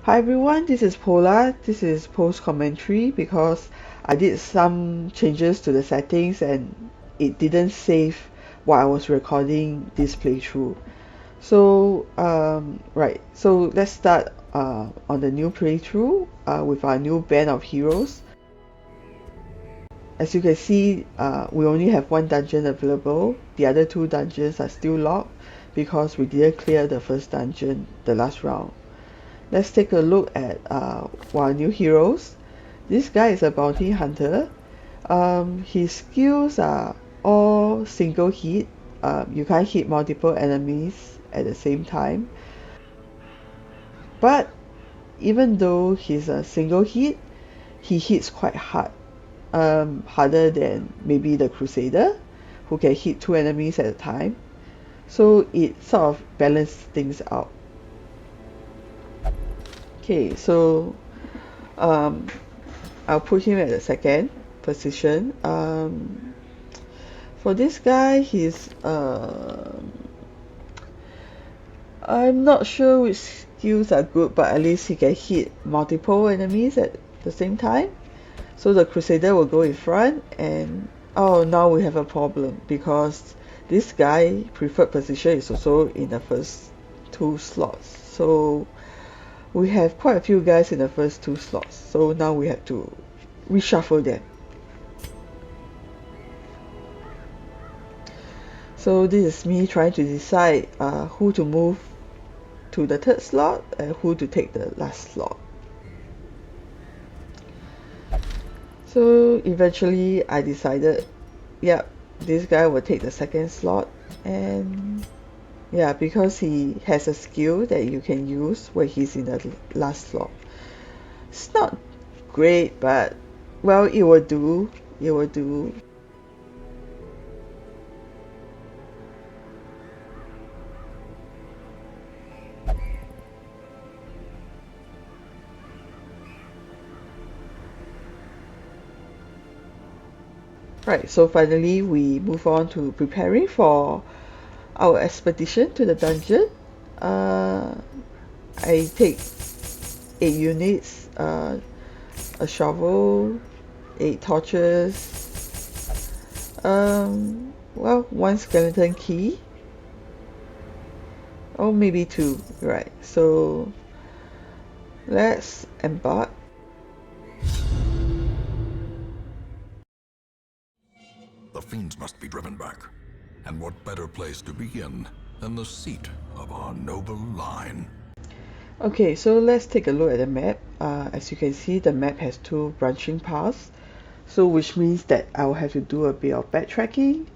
Hi everyone, this is Pola. This is post commentary because I did some changes to the settings and it didn't save while I was recording this playthrough. So let's start on the new playthrough with our new band of heroes. As you can see, we only have one dungeon available. The other two dungeons are still locked because we didn't clear the first dungeon the last round. Let's take a look at our new heroes. This guy is a bounty hunter. His skills are all single hit. You can't hit multiple enemies at the same time. But even though he's a single hit, he hits quite hard. Harder than maybe the Crusader, who can hit two enemies at a time. So it sort of balances things out. Okay, so I'll put him at the second position. For this guy, I'm not sure which skills are good, but at least he can hit multiple enemies at the same time. So the Crusader will go in front, and oh, now we have a problem because this guy preferred position is also in the first two slots. So we have quite a few guys in the first two slots, so now we have to reshuffle them. So this is me trying to decide who to move to the third slot and who to take the last slot. So eventually I decided, yep, this guy will take the second slot, and yeah, because he has a skill that you can use when he's in the last slot. It's not great, but well, it will do. It will do. Right, so finally we move on to preparing for our expedition to the dungeon. I take 8 units, a shovel, 8 torches, well, 1 skeleton key, or maybe 2, right? So let's embark. The fiends must be driven back. And what better place to begin than the seat of our noble line? Okay, so let's take a look at the map. As you can see, the map has 2 branching paths, so which means that I will have to do a bit of backtracking.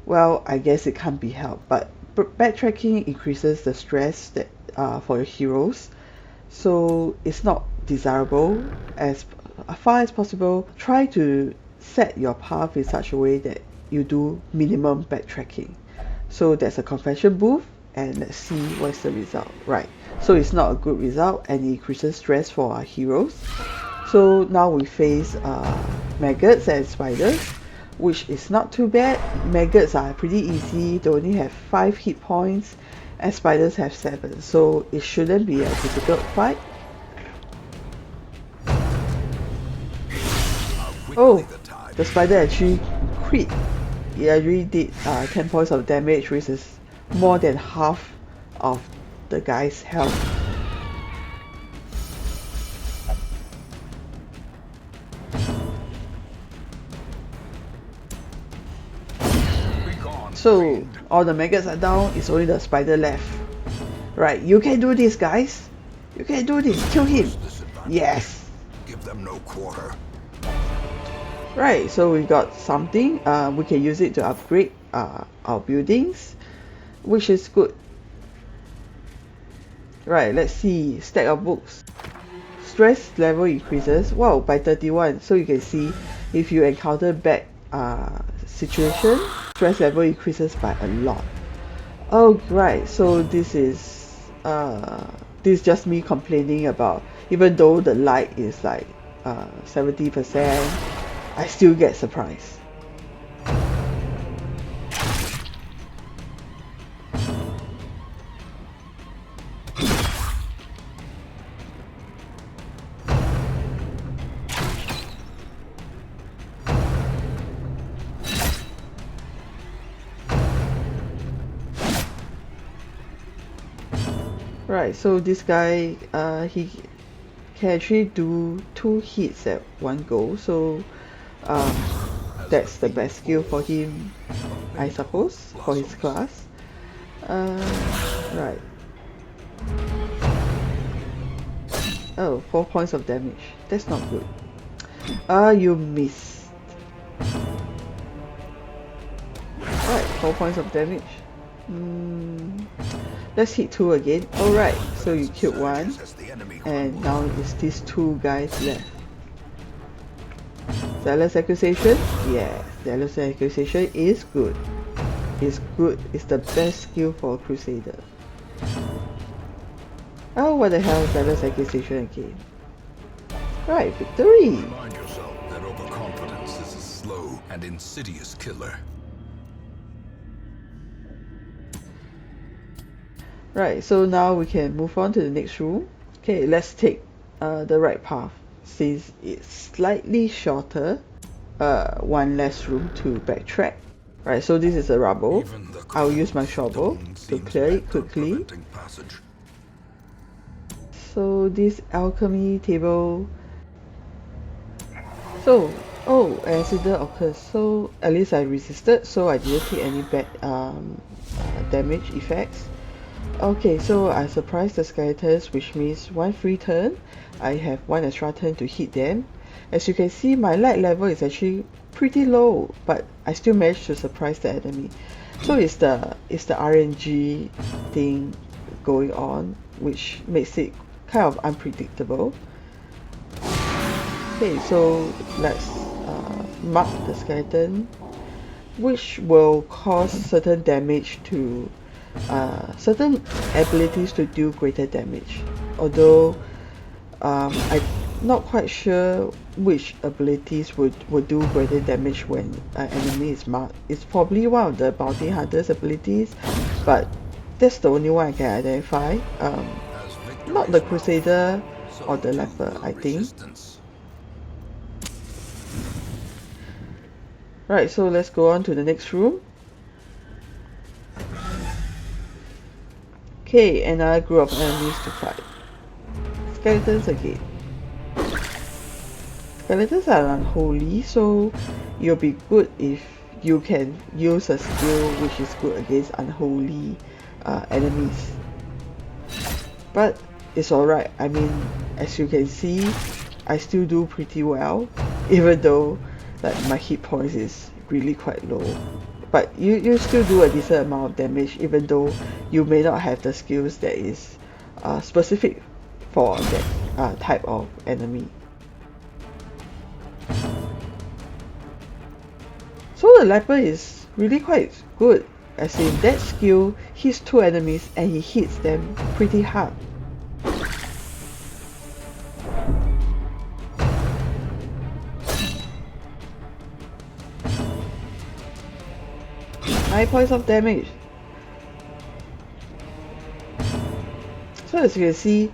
Well, I guess it can't be helped, but backtracking increases the stress that for your heroes, so it's not desirable. As far as possible, try to set your path in such a way that you do minimum backtracking. So there's a confession booth, and let's see what's the result. Right, so it's not a good result and it increases stress for our heroes. So now we face maggots and spiders, which is not too bad. Maggots are pretty easy, they only have 5 hit points, and spiders have 7, so it shouldn't be a difficult fight. Oh, the spider actually crit. It actually did 10 points of damage, which is more than half of the guy's health. So all the maggots are down, it's only the spider left. Right, you can do this, guys. You can do this. Kill him. Yes. Give them no quarter. Right, so we got something. We can use it to upgrade our buildings, which is good. Right, let's see. Stack of books. Stress level increases. Wow, by 31. So you can see if you encounter bad situation, stress level increases by a lot. Oh, right. So this is just me complaining about, even though the light is like 70%, I still get surprised. Right, so this guy, he can actually do 2 hits at one go, so um, that's the best skill for him, I suppose, for his class. Right. Oh, 4 points of damage. That's not good. You missed. Right, 4 points of damage. Let's hit 2 again. Alright, so you killed 1. And now it's these 2 guys left. Zealous Accusation? Yeah, Zealous Accusation is good. It's good. It's the best skill for a Crusader. Oh, what the hell, Zealous Accusation again. Right, victory! Remind yourself that overconfidence is a slow and insidious killer. Right, so now we can move on to the next room. Okay, let's take the right path. Since it's slightly shorter, 1 less room to backtrack. Right, so this is a rubble. I'll use my shovel to clear it quickly. So this alchemy table. So, oh, an accident occurs. So at least I resisted, so I didn't take any bad damage effects. Okay, so I surprised the skeletons, which means 1 free turn. I have 1 extra turn to hit them. As you can see, my light level is actually pretty low, but I still managed to surprise the enemy. So it's the RNG thing going on, which makes it kind of unpredictable. Okay, so let's mark the skeleton, which will cause certain damage to certain abilities to do greater damage. Although I'm not quite sure which abilities would do greater damage when an enemy is marked. It's probably one of the bounty hunter's abilities, but that's the only one I can identify. Not the Crusader or the Leper, I think. Right, so let's go on to the next room. Okay, another group of enemies to fight. Skeletons again. Skeletons are unholy, so it'll be good if you can use a skill which is good against unholy enemies. But it's alright. I mean, as you can see, I still do pretty well, even though like my hit points is really quite low. But you still do a decent amount of damage, even though you may not have the skills that is specific for that type of enemy. So the Leper is really quite good, as in that skill hits 2 enemies and he hits them pretty hard. Nine points of damage. So as you can see,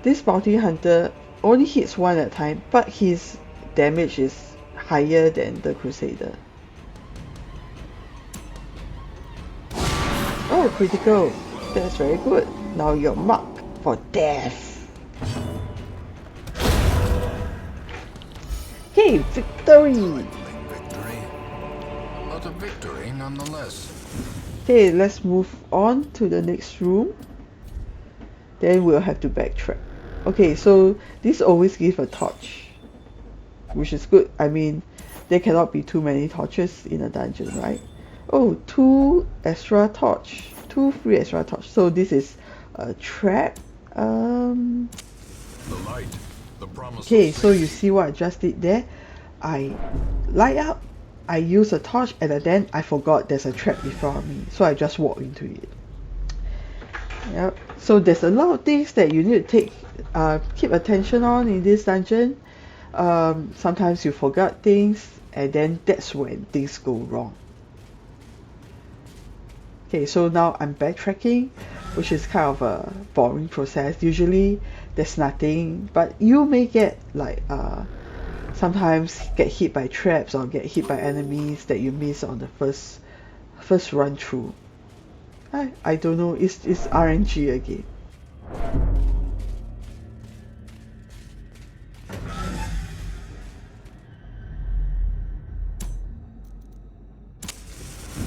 this bounty hunter only hits 1 at a time, but his damage is higher than the Crusader. Oh, critical. That's very good. Now you're marked for death. Hey, victory! But a victory nonetheless. Okay, let's move on to the next room. Then we'll have to backtrack. Okay, so this always gives a torch, which is good. I mean, there cannot be too many torches in a dungeon, right? Oh, 2 extra torch, 2 free extra torch. So this is a trap. The light, the promise. Okay, so you see what I just did there? I light up, I use a torch, and then I forgot there's a trap in front of me, so I just walk into it. Yep. So there's a lot of things that you need to keep attention on in this dungeon. Sometimes you forgot things, and then that's when things go wrong. Okay, so now I'm backtracking, which is kind of a boring process. Usually there's nothing, but you may get like sometimes get hit by traps or get hit by enemies that you miss on the first run through. I don't know, it's RNG again.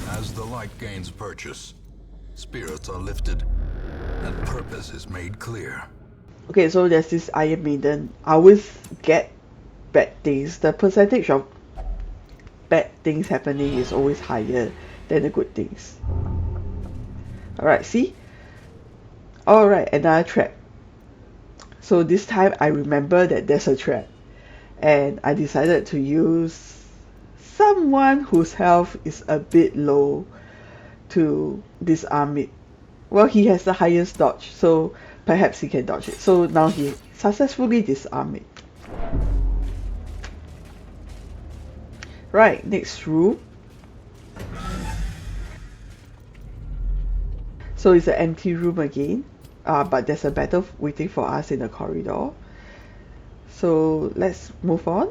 As the light gains purchase, spirits are lifted, and purpose is made clear. Okay, so there's this Iron Maiden. I always get bad things. The percentage of bad things happening is always higher than the good things. Alright, see? Alright, another trap. So this time I remember that there's a trap. And I decided to use someone whose health is a bit low to disarm it. Well, he has the highest dodge, so perhaps he can dodge it. So now he successfully disarmed it. Right, next room. So it's an empty room again, but there's a battle waiting for us in the corridor. So let's move on.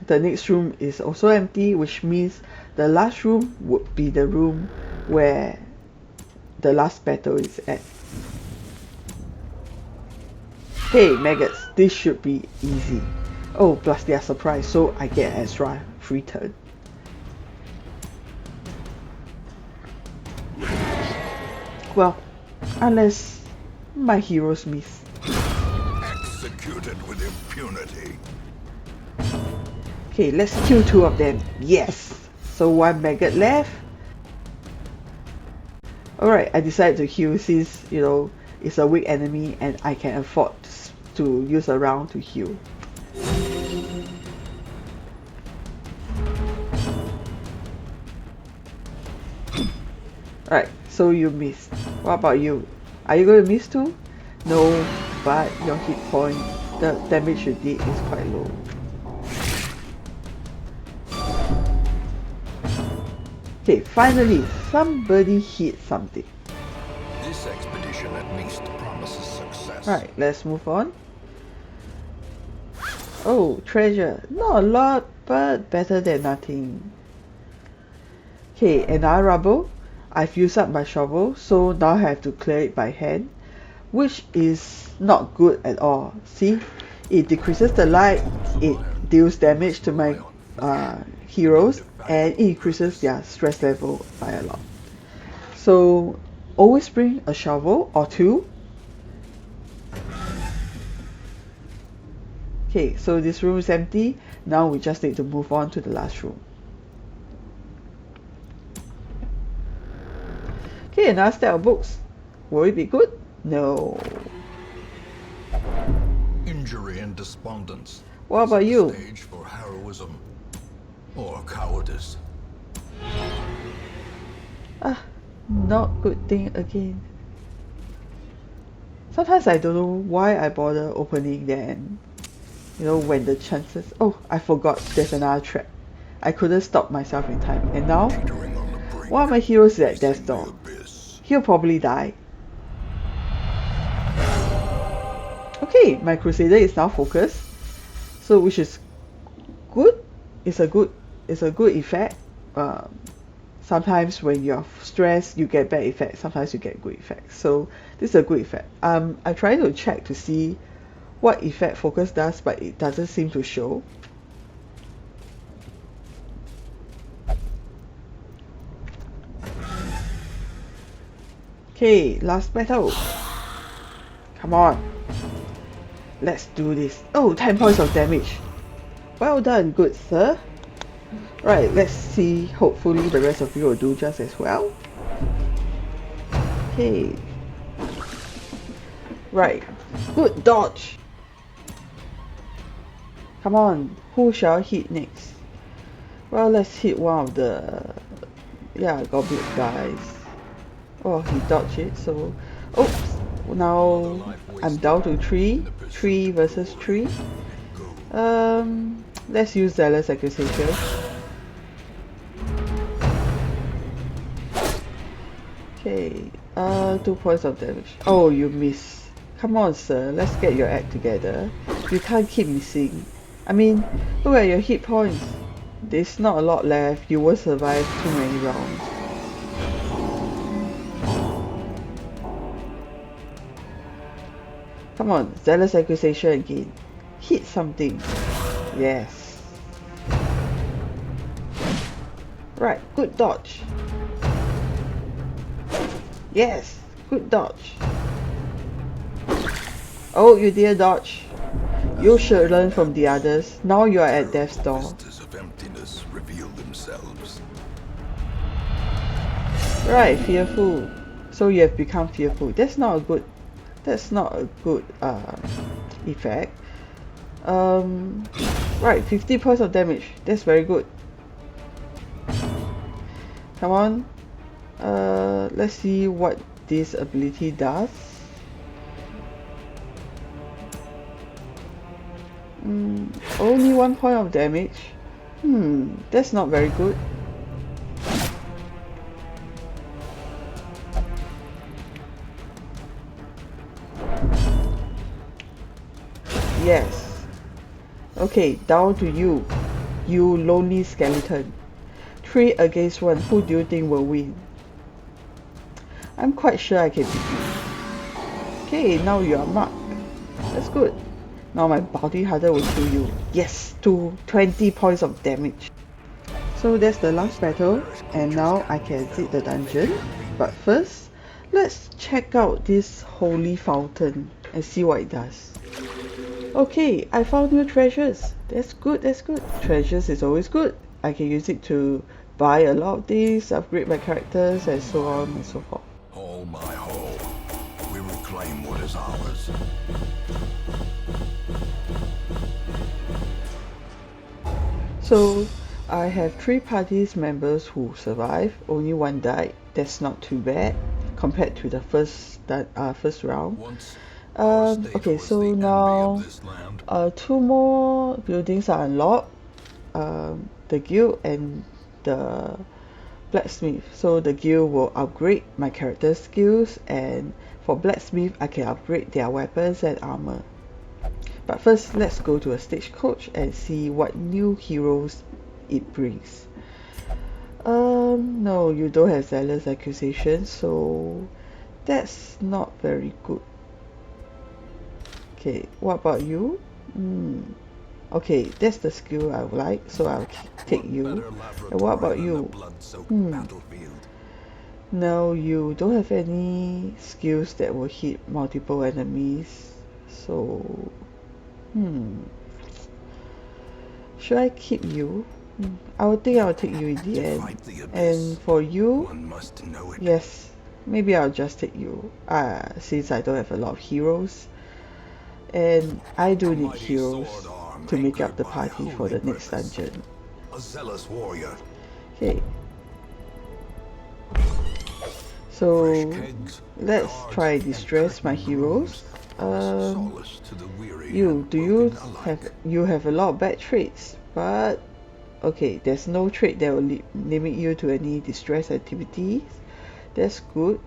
The next room is also empty, which means the last room would be the room where the last battle is at. Hey maggots, this should be easy. Oh, plus they are surprised, so I get an extra free turn. Well, unless my heroes miss. Executed with impunity. Okay, let's kill two of them. Yes! So one maggot left. Alright, I decided to heal since, you know, it's a weak enemy and I can afford to use a round to heal. Alright, so you missed. What about you? Are you going to miss too? No, but your hit point, the damage you did is quite low. Okay, finally, somebody hit something. This expedition at least promises success. Right, let's move on. Oh, treasure. Not a lot, but better than nothing. Okay, another rubble. I've used up my shovel, so now I have to clear it by hand, which is not good at all. See, it decreases the light, it deals damage to my heroes, and it increases their stress level by a lot. So always bring a shovel or two. Okay, so this room is empty. Now we just need to move on to the last room. Okay, another stack of books. Will it be good? No. Injury and despondence. What about you? Stage for heroism or cowardice. Ah, not good thing again. Sometimes I don't know why I bother opening them. You know, when the chances... Oh, I forgot there's another trap. I couldn't stop myself in time. And now, one of my heroes is at death's door. He'll probably die. Okay, my Crusader is now focused. So, which is good. It's a good effect. Sometimes when you're stressed, you get bad effects. Sometimes you get good effects. So, this is a good effect. I'm trying to check to see what effect focus does, but it doesn't seem to show. Okay, last battle. Come on. Let's do this. Oh, 10 points of damage. Well done, good sir. Right, let's see. Hopefully the rest of you will do just as well. Okay. Right. Good dodge. Come on, who shall hit next? Well, let's hit one of the goblin guys. Oh, he dodged it, so... Oops! Now I'm down to 3 versus 3. Let's use Zealous Accusation. Okay, 2 points of damage. Oh, you miss. Come on, sir, let's get your act together. You can't keep missing. I mean, look at your hit points. There's not a lot left. You won't survive too many rounds. Come on, Zealous Accusation again. Hit something. Yes. Right, good dodge. Yes, good dodge. Oh, you did dodge. You should learn from the others. Now you are at death's door. Vistas of emptiness reveal themselves. Right, fearful. So you have become fearful. That's not a good effect. Right, 50 points of damage. That's very good. Come on. Let's see what this ability does. Only 1 point of damage. That's not very good. Yes. Okay, down to you. You lonely skeleton. 3 against 1. Who do you think will win? I'm quite sure I can beat you. Okay, now you are marked. That's good. Now my bounty hunter will kill you. Yes, to 20 points of damage. So that's the last battle, and now I can exit the dungeon. But first, let's check out this holy fountain and see what it does. Okay, I found new treasures. That's good, that's good. Treasures is always good. I can use it to buy a lot of things, upgrade my characters, and so on and so forth. All my hall. We will claim what is ours. So I have 3 parties members who survived. Only 1 died. That's not too bad compared to the first round. Okay, so now 2 more buildings are unlocked. The guild and the blacksmith. So the guild will upgrade my character's skills, and for blacksmith I can upgrade their weapons and armor. But first, let's go to a stagecoach and see what new heroes it brings. No, you don't have Zealous Accusation, so that's not very good. Okay, what about you? Okay, that's the skill I would like, so I'll take you. And what about you? No, you don't have any skills that will hit multiple enemies, so should I keep you? I would think I'll take you in the end. And for you, yes, maybe I'll just take you. Since I don't have a lot of heroes, and I do need heroes to make up the party for the next dungeon. A zealous warrior. Okay. So let's try distress my heroes. You have a lot of bad traits, but okay, there's no trait that will limit you to any distress activities. That's good.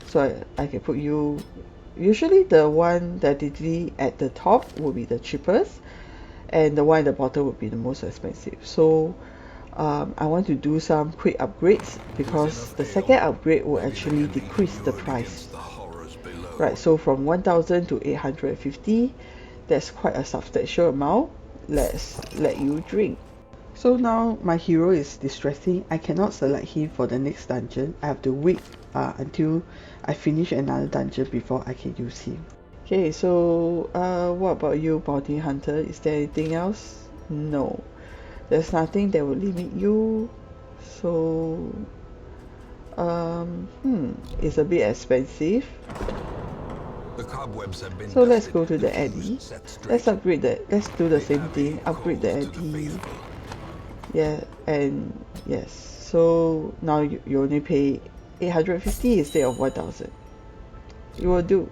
So I can put you. Usually the one that is at the top will be the cheapest, and the one at the bottom will be the most expensive. So I want to do some quick upgrades because the second upgrade will actually decrease the price. Right, so from 1000 to 850, that's quite a substantial amount. Let's let you drink. So now my hero is distressing. I cannot select him for the next dungeon. I have to wait until I finish another dungeon before I can use him. Okay, so what about you, Bounty Hunter? Is there anything else? No. There's nothing that will limit you. So it's a bit expensive. The cobwebs have been so let's go to the Eddie. Let's upgrade that. Let's do the same thing. Upgrade the Eddie. Yeah, and yes. So now you only pay 850 instead of 1000. You will do.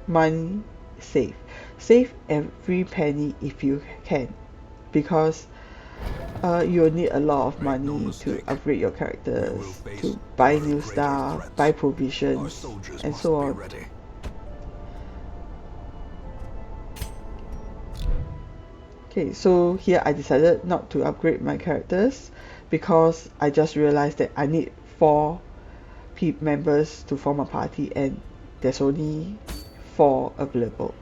Money save. Save every penny if you can, because you'll need a lot of money to upgrade your characters, to buy new stuff, buy provisions, and so on. Okay, so here I decided not to upgrade my characters because I just realized that I need 4 members to form a party, and there's only 4 available.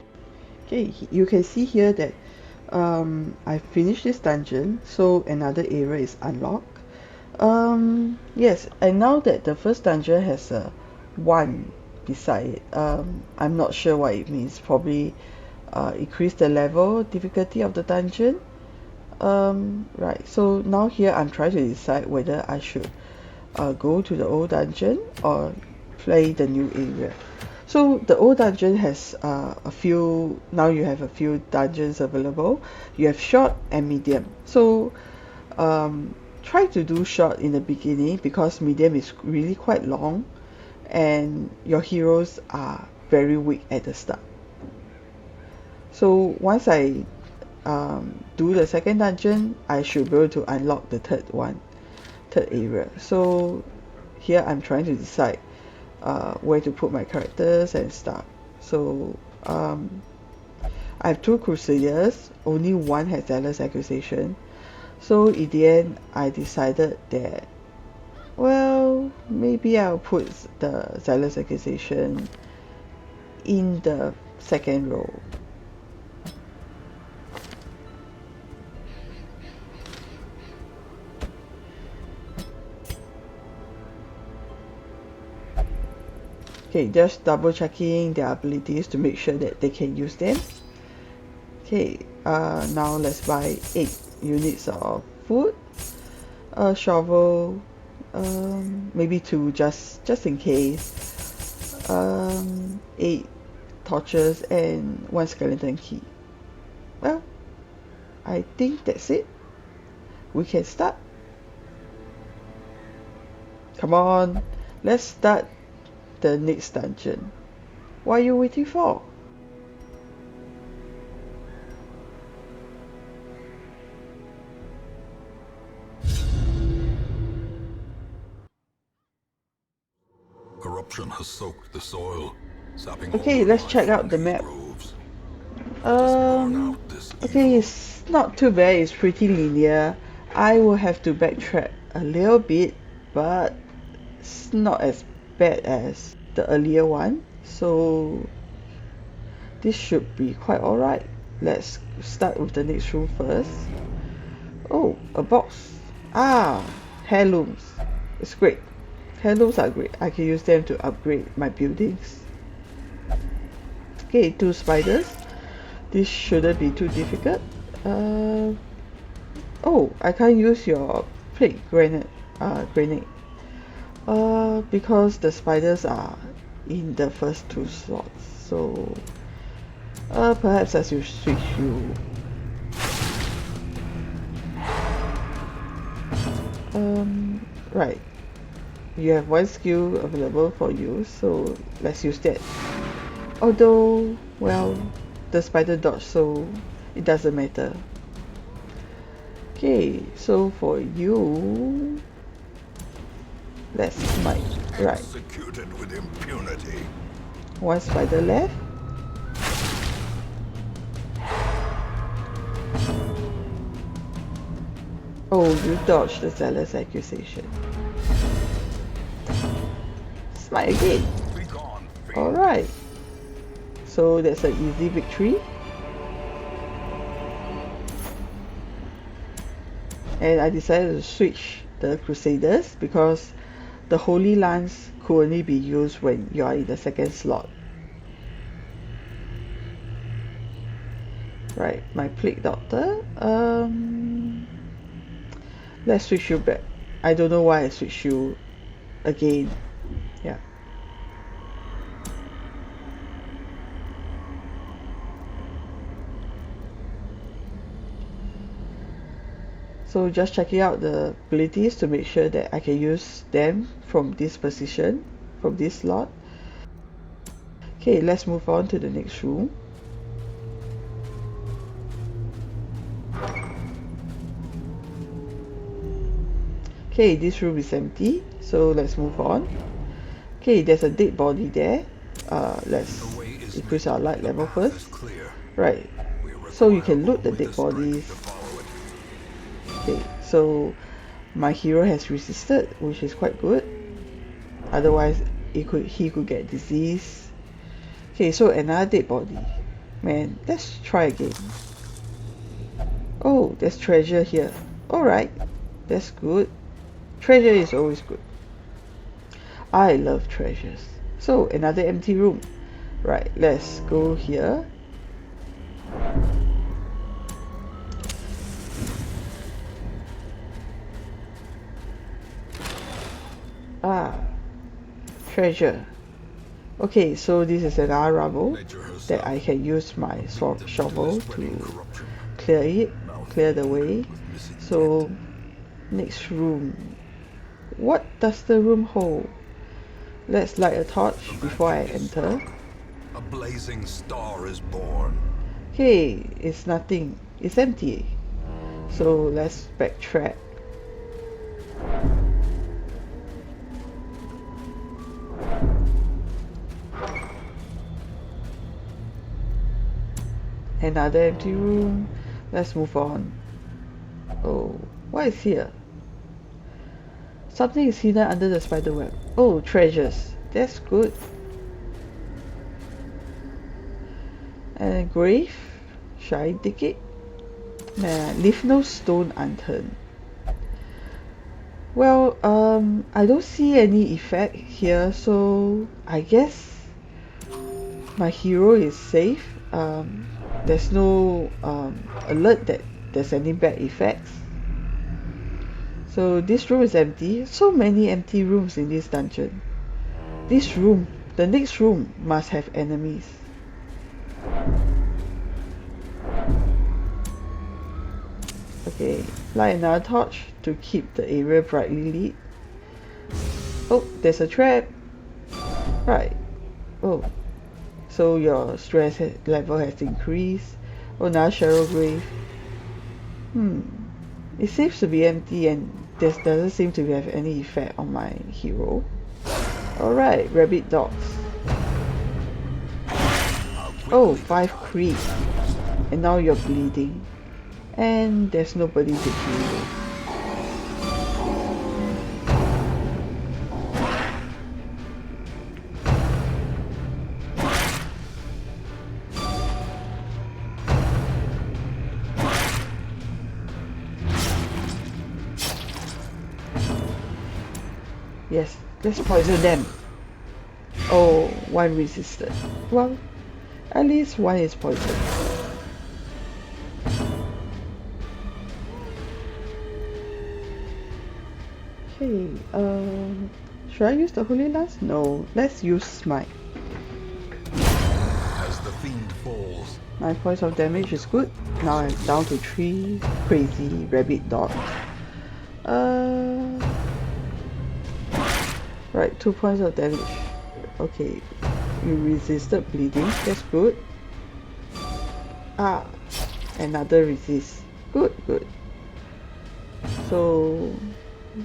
Okay, you can see here that I finished this dungeon, so another area is unlocked. Yes, and now that the first dungeon has a 1 beside it, I'm not sure what it means. Probably increase the level difficulty of the dungeon. Right, so now here I'm trying to decide whether I should go to the old dungeon or play the new area. So the old dungeon has a few, now you have a few dungeons available. You have short and medium. So try to do short in the beginning because medium is really quite long and your heroes are very weak at the start. So once I do the second dungeon, I should be able to unlock the third area. So here I'm trying to decide where to put my characters and stuff. So I have 2 Crusaders, only one has Zealous Accusation. So in the end I decided that, well, maybe I'll put the Zealous Accusation in the second row. Okay, just double checking their abilities to make sure that they can use them. Okay, now let's buy 8 units of food, a shovel, maybe 2 just in case, 8 torches and 1 skeleton key. Well, I think that's it. We can start. Come on, let's start the next dungeon. What are you waiting for? Corruption has soaked the soil, sapping Okay, all the let's life check out from the these map. groves. Let us burn out this Okay, evil. it's not too bad, it's pretty linear. I will have to backtrack a little bit, but it's not as bad as the earlier one, so this should be quite alright. Let's start with the next room first. Oh, a box. Ah, heirlooms. It's great. Heirlooms are great. I can use them to upgrade my buildings. Okay, 2 spiders. This shouldn't be too difficult. Oh, I can't use your plague grenade. Because the spiders are in the first 2 slots. So perhaps I should switch you. Right. You have 1 skill available for you, so let's use that. Although, well, the spider dodge, so it doesn't matter. Okay, so for you, let's smite. Right. Executed with impunity. 1 spider left. Oh, you dodged the Zealous Accusation. Smite again. Be gone, fiend. Alright. So that's an easy victory. And I decided to switch the Crusaders because the Holy Lance could only be used when you are in the second slot. Right, my Plague Doctor. Let's switch you back. I don't know why I switched you again. Yeah. So just checking out the abilities to make sure that I can use them from this position, from this slot. Okay, let's move on to the next room. Okay, this room is empty, so let's move on. Okay, there's a dead body there. Let's increase our light level first. Right, so you can loot the dead bodies. Okay, so my hero has resisted, which is quite good. Otherwise, he could get disease. Okay, so another dead body. Man, let's try again. Oh, there's treasure here. Alright, that's good. Treasure is always good. I love treasures. So, another empty room. Right, let's go here. Ah, treasure. Okay, so this is another rubble that I can use my shovel to clear it, clear the way. So, next room. What does the room hold? Let's light a torch before I enter. A blazing star is born. Okay, it's nothing. It's empty. So let's backtrack. Another empty room. Let's move on. Oh, what is here? Something is hidden under the spider web. Oh, treasures. That's good. And a grave. Shall I dig it? Nah, leave no stone unturned. Well, I don't see any effect here, so I guess my hero is safe. There's no alert that there's any bad effects. So this room is empty. So many empty rooms in this dungeon. This room, the next room must have enemies. Okay, light another torch to keep the area brightly lit. Oh, there's a trap. Right. Oh, so your stress level has increased. Oh, now shallow grave. It seems to be empty and this doesn't seem to have any effect on my hero. Alright, rabbit dogs. Oh, 5 creep. And now you're bleeding. And there's nobody to kill you. Yes, let's poison them. Oh, one resisted. Well, at least one is poisoned. Okay, should I use the Holy Lance? No, let's use Smite. As the fiend falls, 9 points of damage is good. Now I'm down to 3 crazy rabbit dogs. Right, 2 points of damage. Okay, you resisted bleeding, that's good. Ah, another resist. Good, good. So,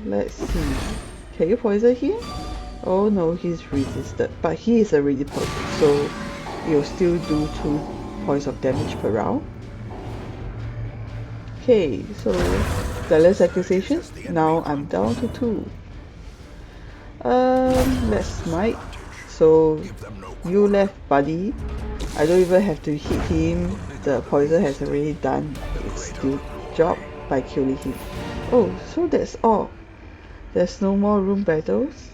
let's see. Can you poison him? Oh no, he's resisted, but he is already poisoned, so you'll still do 2 points of damage per round. Okay, so Zealous Accusation. Now I'm down to 2. Let's smite. So you left, buddy. I don't even have to hit him. The poison has already done its due job by killing him. Oh, so that's all. There's no more room battles.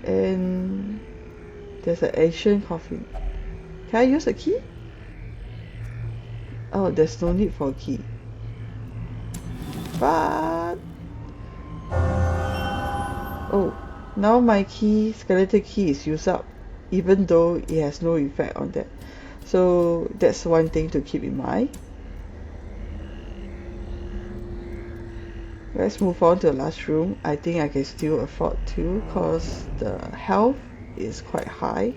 And there's an ancient coffin. Can I use a key? Oh, there's no need for a key. But oh, now my key, skeleton key, is used up, even though it has no effect on that. So that's one thing to keep in mind. Let's move on to the last room. I think I can still afford to, because the health is quite high.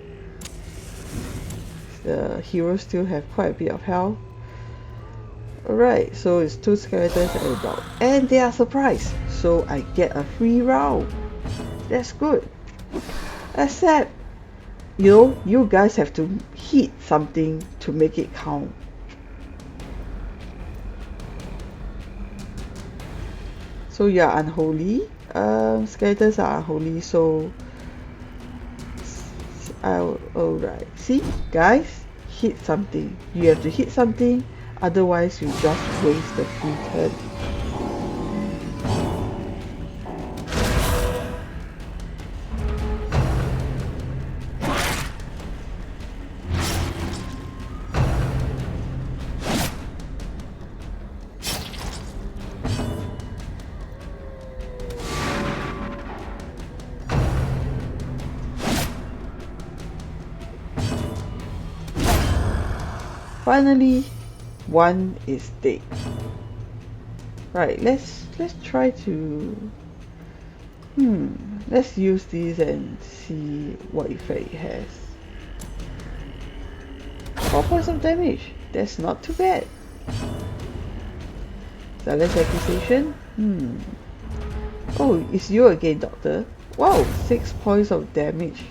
The heroes still have quite a bit of health. Alright, so it's 2 skeletons and a dog. And they are surprised, so I get a free round. That's good. Except, you know, you guys have to hit something to make it count. So you are unholy. Skeletons are unholy, so Alright, see guys, hit something. You have to hit something, otherwise you just waste the free turn. Finally, one is dead. Right, let's try to let's use these and see what effect it has. 4 points of damage. That's not too bad. Silence accusation. Oh, it's you again, Doctor. Wow, 6 points of damage.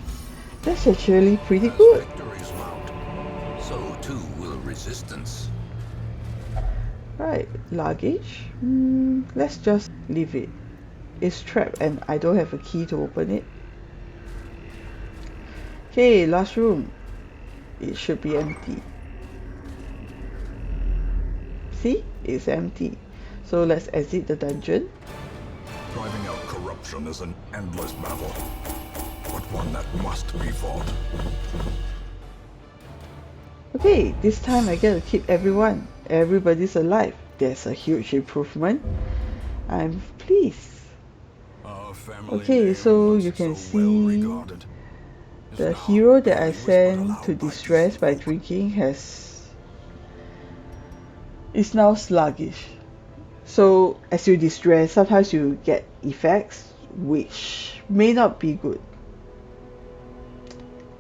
That's actually pretty good. Victory's mount. So too will resistance. Right, luggage. Let's just leave it. It's trapped and I don't have a key to open it. Okay, last room. It should be empty. See? It's empty. So let's exit the dungeon. Driving out corruption is an endless battle, but one that must be fought. Okay, this time I get to keep everyone. Everybody's alive. That's a huge improvement. I'm pleased. Okay, so you can see the hero that I sent to distress by drinking is now sluggish. So as you distress, sometimes you get effects which may not be good.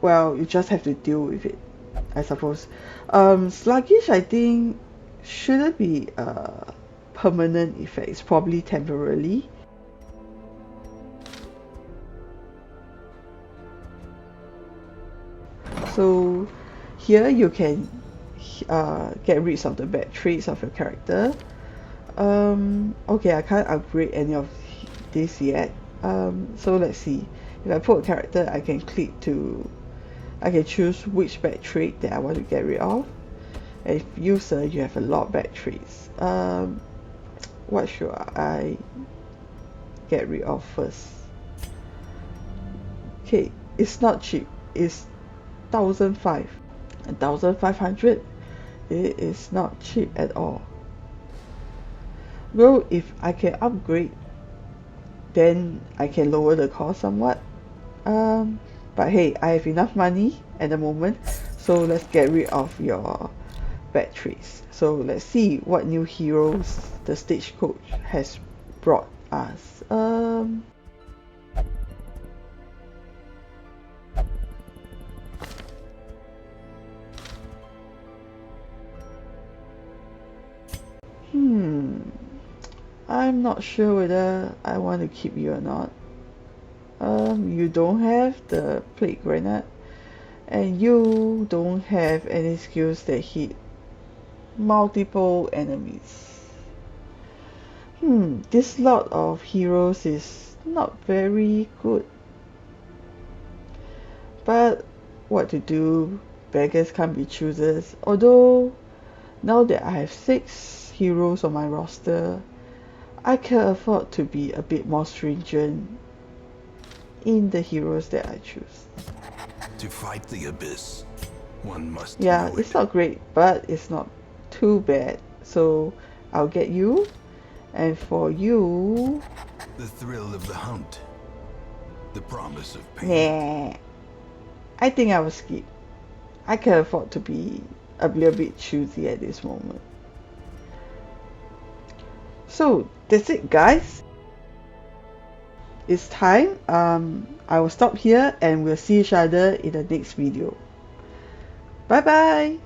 Well, you just have to deal with it, I suppose. Sluggish, I think, shouldn't be a permanent effect. It's probably temporarily. So here you can get rid of the bad traits of your character. Okay, I can't upgrade any of this yet. So let's see. If I put a character, I can choose which bad trait that I want to get rid of. And if user, you have a lot of bad traits. What should I get rid of first? Okay, it's not cheap. It's 1,500. 1,500. It is not cheap at all. Well, if I can upgrade, then I can lower the cost somewhat. But hey, I have enough money at the moment, so let's get rid of your bad traits. So let's see what new heroes the Stagecoach has brought us. I'm not sure whether I want to keep you or not. You don't have the Plague Grenade, and you don't have any skills that hit multiple enemies. This lot of heroes is not very good. But what to do? Beggars can't be choosers. Although now that I have 6 heroes on my roster, I can afford to be a bit more stringent in the heroes that I choose. To fight the abyss, one must. Yeah, it's not great, but it's not too bad. So I'll get you, and for you, the thrill of the hunt, the promise of pain. nah, I think I will skip. I can afford to be a little bit choosy at this moment. So that's it, guys. It's time. I will stop here and we'll see each other in the next video. Bye bye.